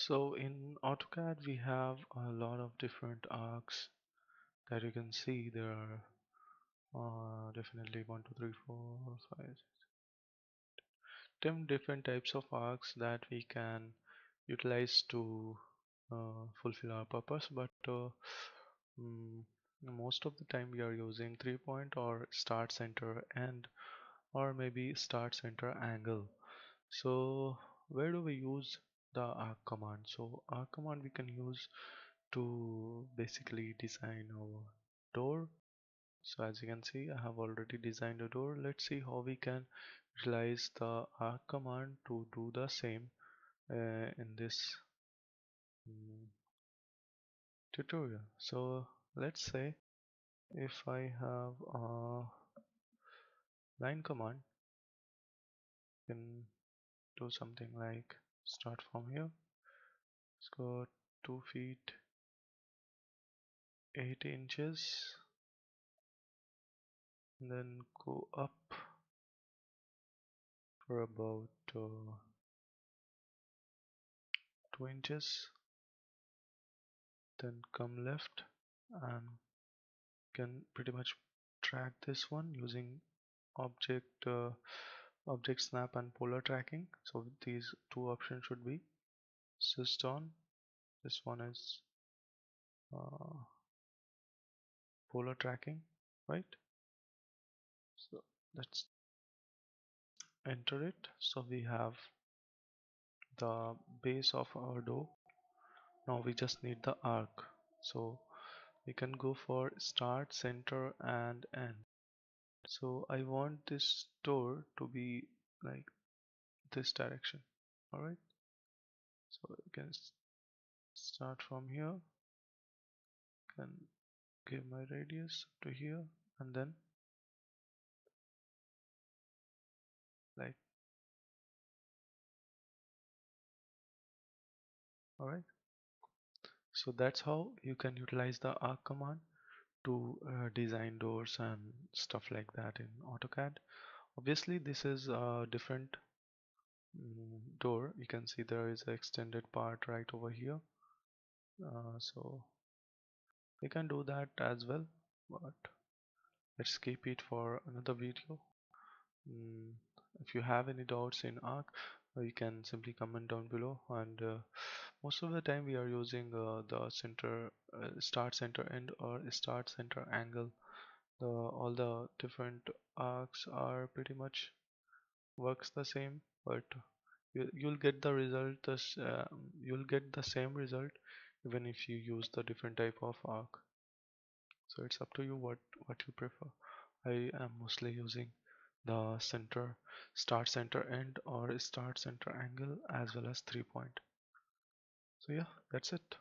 So in AutoCAD we have a lot of different arcs that you can see. There are definitely 1, 2, 3, 4, 5, 10 different types of arcs that we can utilize to fulfill our purpose, but mm, most of the time we are using 3-point or start, center, end, or maybe start, center, angle. So where do we use the arc command? So arc command we can use to basically design our door. So as you can see, I have already designed a door. Let's see how we can utilize the arc command to do the same in this mm, tutorial. So let's say if I have a line command, can do something like start from here. Let's go 2 feet 8 inches, and then go up for about 2 inches, then come left and can pretty much track this one using object snap and polar tracking. So these two options should be syst on. This one is uh, polar tracking, right? So let's enter it. So we have the base of our door. Now we just need the arc. So we can go for start, center, and end. So I want this door to be like this direction. Alright, so you can start from here, can give my radius to here, and then like, alright. So that's how you can utilize the arc command to design doors and stuff like that in AutoCAD. Obviously this is a different door. You can see there is an extended part right over here, so we can do that as well, but let's keep it for another video. Mm, if you have any doubts in arc, you can simply comment down below, and most of the time we are using the center, start, center, end, or start, center, angle. All the different arcs are pretty much works the same, but you'll get the result, you'll get the same result even if you use the different type of arc. So it's up to you what you prefer. I am mostly using the center, start, center, end, or start, center, angle, as well as 3-point. So yeah, that's it.